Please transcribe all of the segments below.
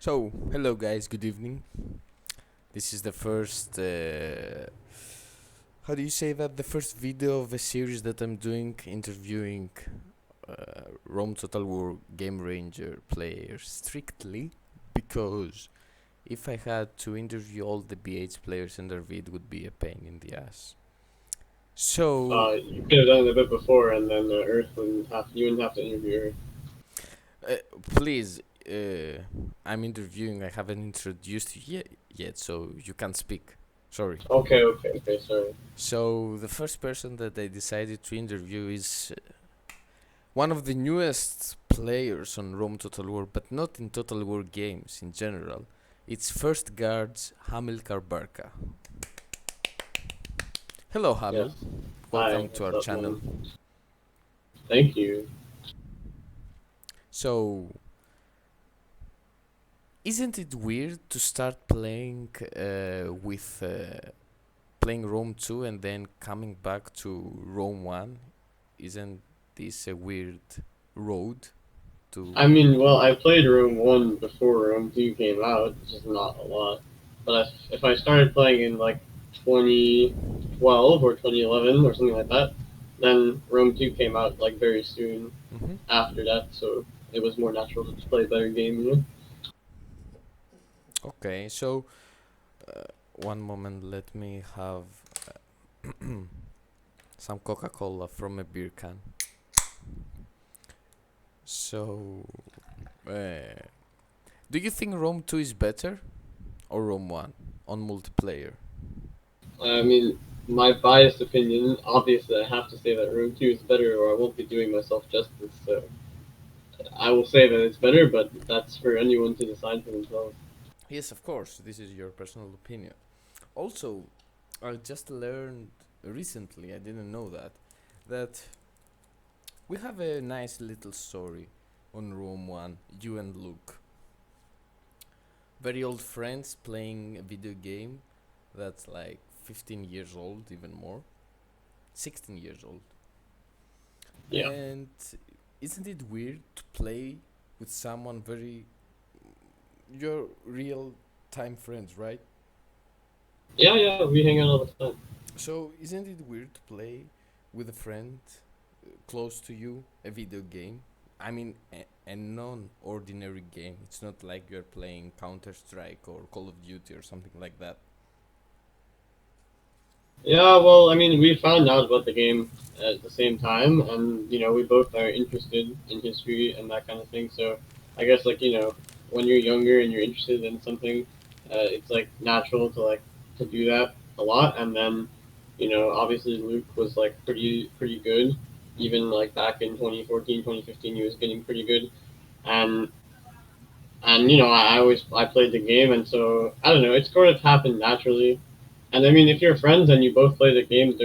So, hello guys, good evening. This is the first, how do you say that? The first video of a series that I'm doing interviewing Rome Total War Game Ranger players strictly because if I had to interview all the BH players in their vid would be a pain in the ass. So, You could have done it a bit before, and then Earth you wouldn't have to interview Earth. uh, please, I'm interviewing, I haven't introduced you yet, so you can't speak. Sorry. Okay, sorry. So the first person that I decided to interview is one of the newest players on Rome Total War, but not in Total War games in general. It's First Guard's Hamilcar Barca. Hello, Yes. Hamil. Hi, Welcome to what's our up, channel. man? Thank you. So, isn't it weird to start playing with playing Rome 2 and then coming back to Rome 1? Isn't this a weird road to? I mean, well, I played Room 1 before Room 2 came out, which is not a lot. But if I started playing in like 2012 or 2011 or something like that, then Rome 2 came out like very soon Mhm. after that, so it was more natural to just play a better game, you know? Okay, so one moment, let me have some Coca Cola from a beer can. So, uh, do you think Rome 2 is better or Rome 1 on multiplayer? I mean, my biased opinion, obviously, I have to say that Room 2 is better, or I won't be doing myself justice. So I will say that it's better, but that's for anyone to decide for themselves. Yes, of course, this is your personal opinion. Also, I just learned recently, I didn't know that we have a nice little story on Rome 1, you and Luke. Very old friends playing a video game that's like 15 years old, even more, 16 years old. Yeah. And isn't it weird to play with someone very your real time friends, right? Yeah, we hang out all the time. So isn't it weird to play with a friend close to you a video game? I mean, a non-ordinary game. It's not like you're playing Counter Strike or Call of Duty or something like that. Yeah, well, I mean, we found out about the game at the same time, and, we both are interested in history and that kind of thing. So I guess, like, when you're younger and you're interested in something, it's, like, natural to do that a lot. And then, obviously Luke was, like, pretty good. Even, like, back in 2014, 2015, he was getting pretty good. And I played the game, and so I don't know. It sort of happened naturally. And I mean, if you're friends and you both play the game,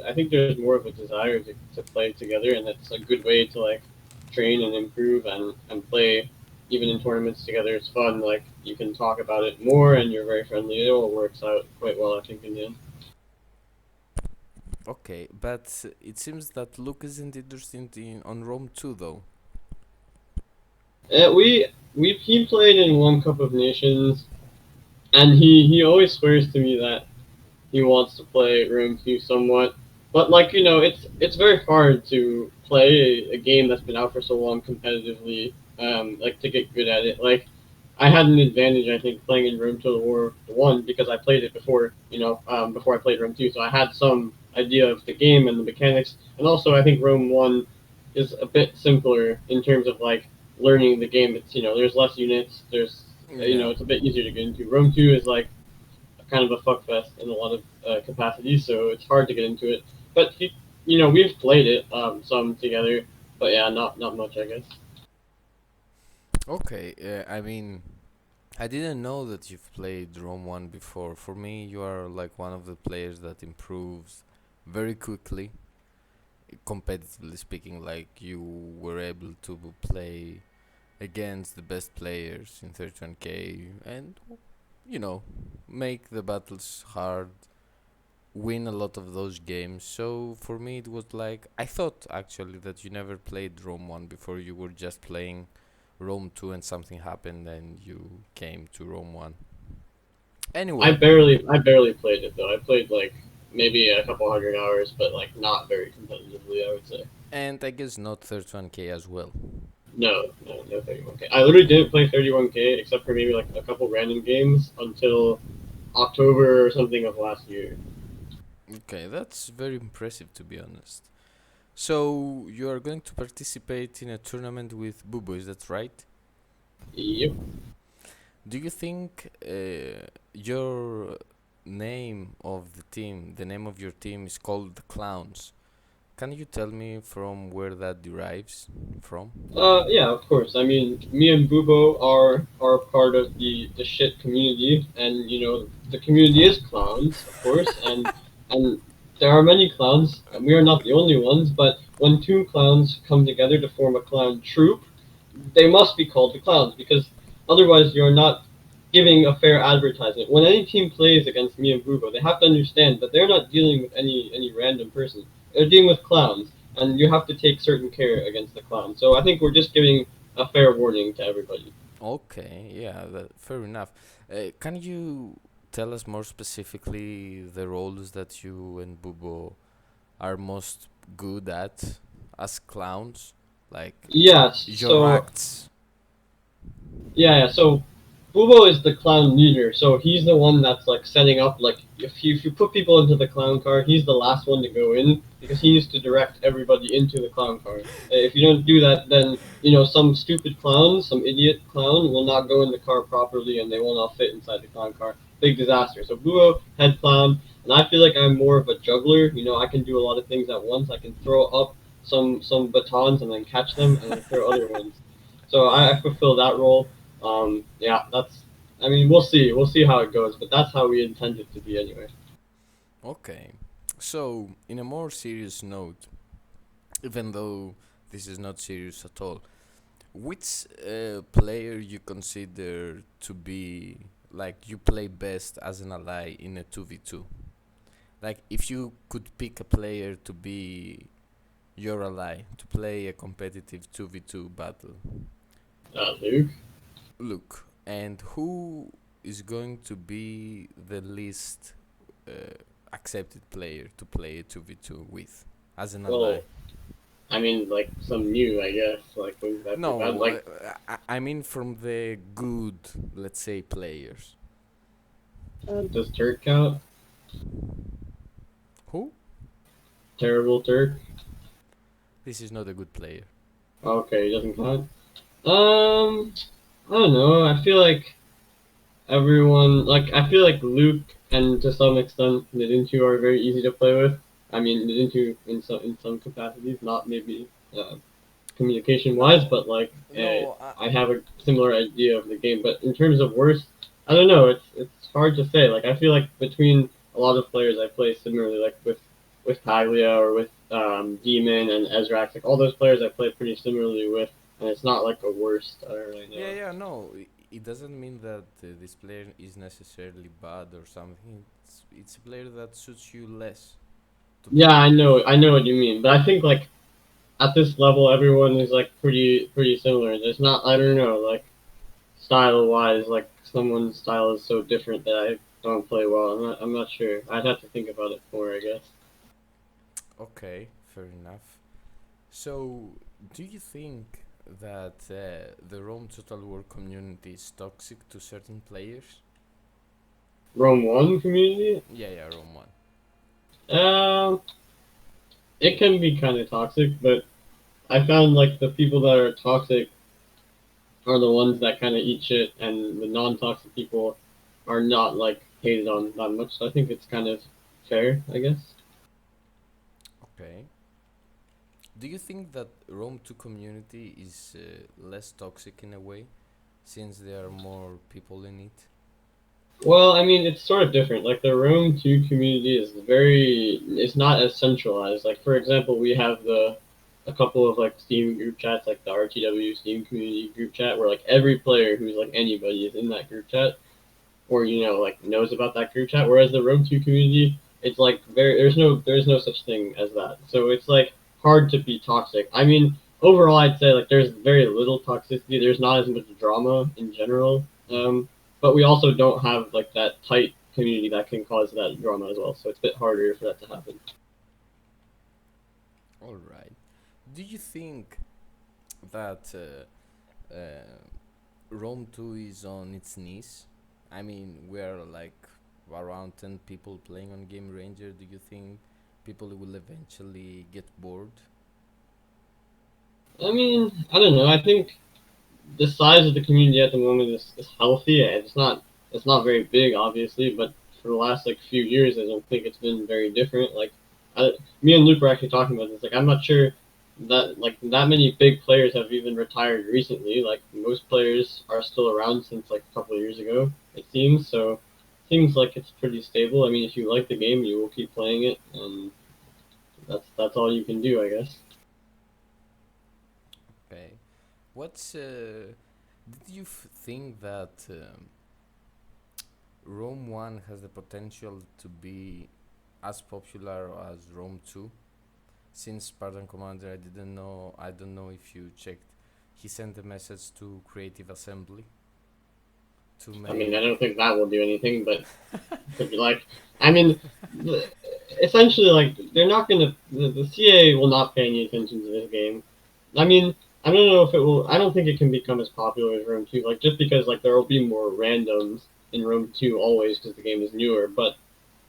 I think there's more of a desire to play together, and it's a good way to like train and improve and play even in tournaments together. It's fun. Like you can talk about it more, and you're very friendly. It all works out quite well, I think, in the end. Okay, but it seems that Luke isn't interested in on Rome too, though. We he played in one Cup of Nations, and he always swears to me that he wants to play Rome 2 somewhat. But like it's very hard to play a game that's been out for so long competitively, like to get good at it. Like I had an advantage, I think, playing in Rome Total War One because I played it before, before I played Rome 2, so I had some idea of the game and the mechanics. And also, I think Rome 1 is a bit simpler in terms of like learning the game. It's there's less units. There's Yeah. it's a bit easier to get into. Rome 2 is like kind of a fuck fest in a lot of capacities, so it's hard to get into it. But we've played it some together, but yeah, not much, I guess. Okay. I mean, I didn't know that you've played Rome 1 before. For me, you are like one of the players that improves very quickly, competitively speaking. Like you were able to play against the best players in 31K and, you know, make the battles hard, win a lot of those games. So for me, it was like I thought actually that you never played Rome 1 before, you were just playing Rome 2 and something happened and you came to Rome 1. I Anyway, barely I barely played it though. I played like maybe a couple hundred hours, but like not very competitively, I would say. and I guess not 31k as well. No 31K. I literally didn't play 31K except for maybe like a couple random games until October or something of last year. Okay, that's very impressive to be honest. So you are going to participate in a tournament with Bubo, is that right? Yep. Do you think your name of the team, the name of your team is called the Clowns? Can you tell me from where that derives from? Yeah, of course. I mean, me and Bubo are part of the shit community, and you know the community is clowns, of course, and there are many clowns, and we are not the only ones. But when two clowns come together to form a clown troupe, they must be called the clowns because otherwise you're not giving a fair advertisement. When any team plays against me and Bubo, they have to understand that they're not dealing with any random person. They're dealing with clowns, and you have to take certain care against the clowns. So I think we're just giving a fair warning to everybody. Okay, yeah, fair enough. Can you tell us more specifically the roles that you and Bubo are most good at as clowns? Like Yes. your So acts. So Bubo is the clown leader, so he's the one that's like setting up. Like if you put people into the clown car, he's the last one to go in because he needs to direct everybody into the clown car. If you don't do that, then you know some stupid clown, some idiot clown will not go in the car properly, and they will not fit inside the clown car. Big disaster. So Bubo, head clown, and I feel like I'm more of a juggler. You know, I can do a lot of things at once. I can throw up some batons and then catch them, and then throw other ones. So I fulfill that role. Yeah, that's. I mean, we'll see. We'll see how it goes, but that's how we intend it to be anyway. Okay. So, in a more serious note, even though this is not serious at all, which player you consider to be like you play best as an ally in a 2v2? Like, if you could pick a player to be your ally to play a competitive 2v2 battle, Luke. look, and who is going to be the least uh, accepted player to play a 2v2 with as an ally? Well, I mean, like some new, I guess. Like that's the bad. No, Like I mean from the good, let's say, players. does Turk count? Who? Terrible Turk. This is not a good player. Okay, he doesn't count. Um, I don't know. I feel like everyone, like I feel like Luke and to some extent Nidintu are very easy to play with. I mean, Nidintu in some capacities, not maybe communication wise, No, but like no, I have a similar idea of the game. But in terms of worst, I don't know. It's hard to say. Like I feel like between a lot of players I play similarly, like with Paglia or with Demon and Ezrax, like all those players I play pretty similarly with, and it's not like a worst. I don't really yeah, know. yeah, no. It doesn't mean that this player is necessarily bad or something. It's a player that suits you less to Yeah, play with. I know what you mean, but I think like at this level, everyone is like pretty similar. There's not, I don't know, like style wise, like someone's style is so different that I don't play well. I'm not sure. I'd have to think about it more, I guess. Okay, fair enough. So, do you think that the Rome Total War community is toxic to certain players? Rome One community, Yeah, yeah, Rome 1. um, it can be kind of toxic, but I found like the people that are toxic are the ones that kind of eat shit, and the non-toxic people are not like hated on that much. So I think it's kind of fair, I guess. Okay. Do you think that Rome 2 community is less toxic in a way, since there are more people in it? Well, I mean, it's sort of different. Like the Rome 2 community is it's not as centralized. Like for example, we have a couple of like Steam group chats, like the RTW Steam community group chat, where like every player who's like anybody is in that group chat, or you know like knows about that group chat. Whereas the Rome 2 community, it's like there's no such thing as that. So it's like hard to be toxic. I mean, overall, I'd say like there's very little toxicity. There's not as much drama in general. But we also don't have like that tight community that can cause that drama as well. So it's a bit harder for that to happen. All right. Do you think that Rome 2 is on its knees? I mean, we're like around 10 people playing on Game Ranger. Do you think people will eventually get bored? I mean, I don't know. I think the size of the community at the moment is healthy. It's not very big, obviously, but for the last like few years, I don't think it's been very different. Me and Luke were actually talking about this. Like, I'm not sure that like that many big players have even retired recently. Like, most players are still around since like a couple of years ago. It seems so. Seems like it's pretty stable. I mean, if you like the game, you will keep playing it, and that's all you can do, I guess. Okay. What's did you think that Rome 1 has the potential to be as popular as Rome 2? Since Spartan Commander, I don't know if you checked, he sent a message to Creative Assembly to I mean, I make. don't think that will do anything, but could be like, I mean, essentially, like they're not gonna. The CA will not pay any attention to this game. I mean, I don't know if it will. I don't think it can become as popular as Rome 2. Like just because like there will be more randoms in Rome 2 always because the game is newer. But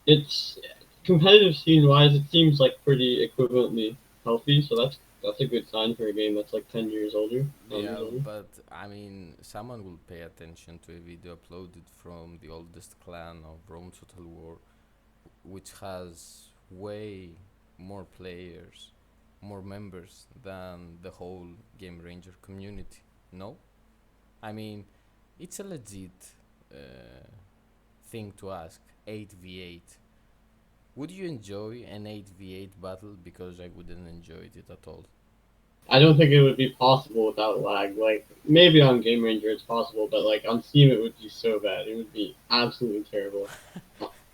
it's competitive scene wise, it seems like pretty equivalently healthy. So that's a good sign for a game that's like 10 years older, 9 years Yeah, older. but I mean, someone will pay attention to a video uploaded from the oldest clan of Rome Total War, which has way more players, more members than the whole Game Ranger community. No? I mean, it's a legit thing to ask. 8v8. Would you enjoy an 8v8 battle? Because I wouldn't enjoy it at all. I don't think it would be possible without lag. Like maybe on Game Ranger it's possible, but like on Steam it would be so bad. It would be absolutely terrible.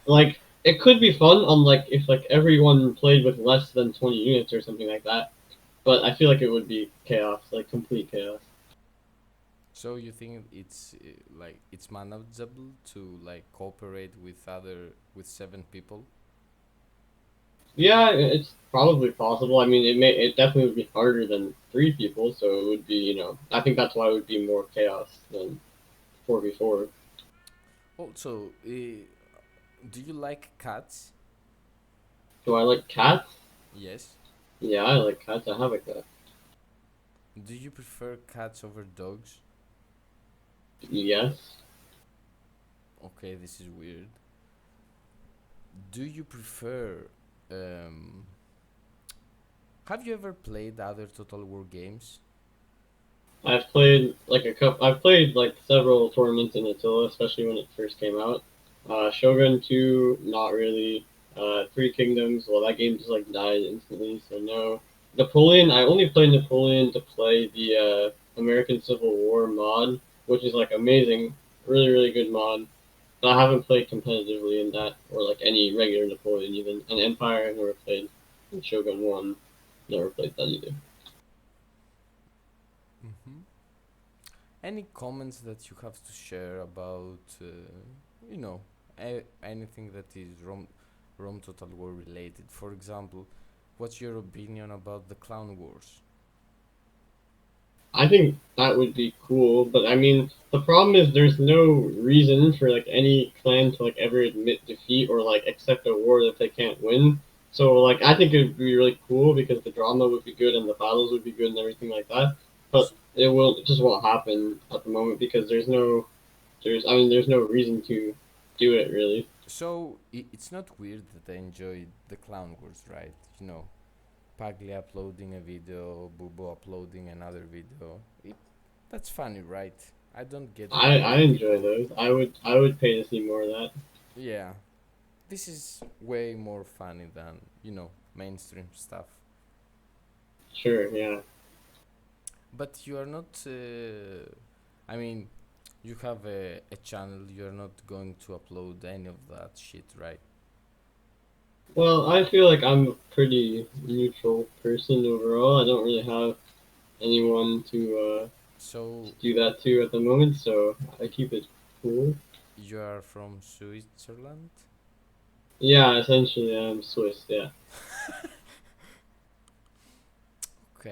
Like it could be fun on like if like everyone played with less than 20 units or something like that, but I feel like it would be chaos, like complete chaos. So you think it's like it's manageable to like cooperate with 7 people? Yeah, it's probably possible. I mean, it definitely would be harder than 3 people, so it would be I think that's why it would be more chaos than 4v4. Also, do you like cats? Do I like cats? Yes. Yeah, I like cats. I have a cat. Do you prefer cats over dogs? Yes. Okay, this is weird. Do you prefer? Um, have you ever played other Total War games? I've played like a couple. I've played like several tournaments in Attila, especially when it first came out. Shogun 2, not really. Three Kingdoms, well, that game just like died instantly, so no. Napoleon, I only played Napoleon to play the American Civil War mod, which is like amazing, really really good mod. But I haven't played competitively in that or like any regular Napoleon even. And Empire, I've never played. And Shogun 1, never played that either. Mm-hmm. Any comments that you have to share about, you know, anything that is Rome Total War related? For example, what's your opinion about the Clown Wars? I think that would be cool, but I mean, the problem is there's no reason for like any clan to like ever admit defeat or like accept a war that they can't win. So like, I think it would be really cool because the drama would be good and the battles would be good and everything like that. But S- it just won't happen at the moment because there's no reason to do it really. So it's not weird that I enjoyed the Clown Wars, right? You know, Pagli uploading a video, Bubo uploading another video. That's funny, right? I don't get I why enjoy people. those. I would pay to see more of that. Yeah, this is way more funny than, mainstream stuff. Sure, yeah. But you are not. I mean, you have a channel. You're not going to upload any of that shit, right? Well, I feel like I'm a pretty neutral person overall. I don't really have anyone So do that to at the moment, so I keep it cool. you are from Switzerland? Yeah, essentially I'm Swiss, yeah.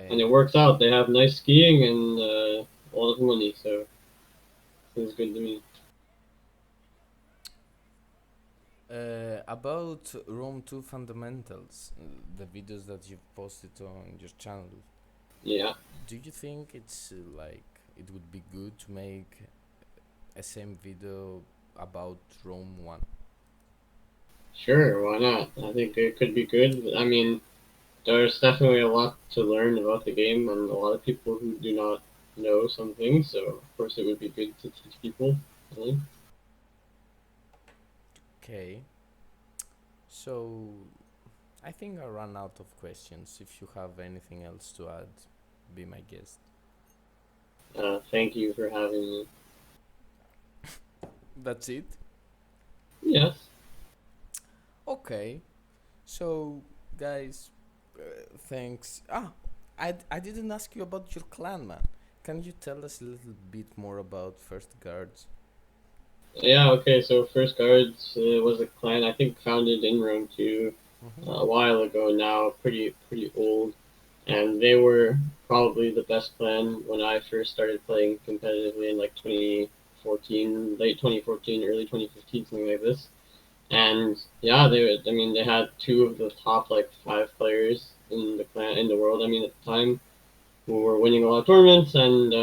And Okay. it works out. They have nice skiing and a lot of money, so it's good to me. About Rome 2 fundamentals, the videos that you've posted on your channel, Yeah, do you think it's like it would be good to make a same video about Rome 1? sure, why not? I think it could be good. I mean, there's definitely a lot to learn about the game, and a lot of people who do not know some things, so of course it would be good to teach people. Really. Okay. So I think I ran out of questions. If you have anything else to add, be my guest. Thank you for having me. That's it? Yes. Okay. So, guys, thanks. I didn't ask you about your clan, man. Can you tell us a little bit more about First Guards? Yeah, okay, so First Guards was a clan I think founded in Rome 2 Mm-hmm. a while ago now, pretty old. And they were probably the best clan when I first started playing competitively in like 2014, late 2014, early 2015, something like this. And yeah, I mean, they had two of the top like five players in the clan in the world. I mean, at the time, who were winning a lot of tournaments, and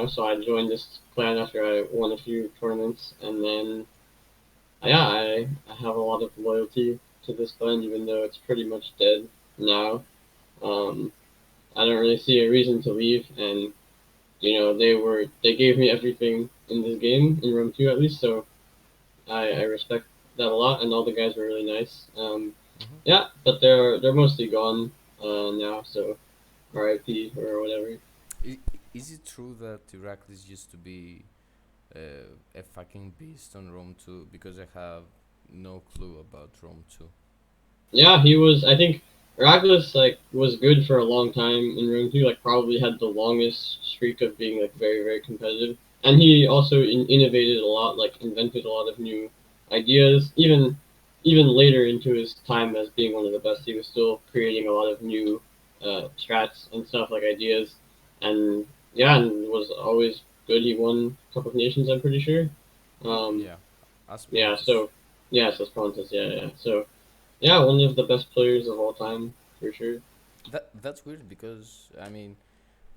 so I joined this clan after I won a few tournaments, and then yeah, I have a lot of loyalty to this clan, even though it's pretty much dead now. Um, I don't really see a reason to leave, and they gave me everything in this game in Rome 2 at least, so I respect that a lot, and all the guys were really nice. Mm-hmm. Yeah, but they're mostly gone now, so R.I.P. or whatever. Is it true that Heracles used to be a fucking beast on Rome 2? Because I have no clue about Rome 2. Yeah, he was. I think Heracles was good for a long time in Rome 2. Like probably had the longest streak of being like very competitive, and he also innovated a lot. Like invented a lot of new ideas. Even later into his time as being one of the best, he was still creating a lot of new strats and stuff like ideas, and yeah, and was always good. He won Cup of Nations, I'm pretty sure. Um, Yeah, as yeah, Pontus. so yeah, so Spontus, yeah. So yeah, one of the best players of all time for sure. That's weird because I mean,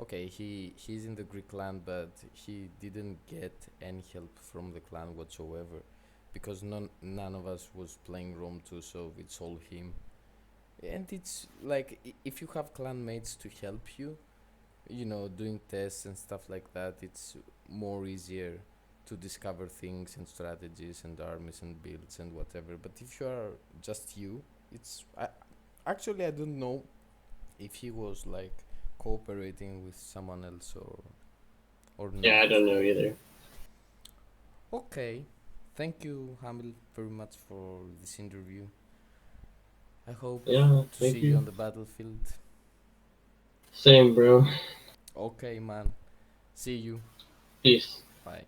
okay, he's in the Greek clan, but he didn't get any help from the clan whatsoever, because none of us was playing Rome 2, so it's all him. And it's like if you have clan mates to help you, doing tests and stuff like that, it's more easier to discover things and strategies and armies and builds and whatever. But if you are just you, actually I don't know if he was like cooperating with someone else or Yeah, not. I don't know either. Okay, thank you, Hamil, very much for this interview. I hope Yeah, to see thank you you. on the battlefield. Same, bro. Okay, man. See you. Peace. Bye.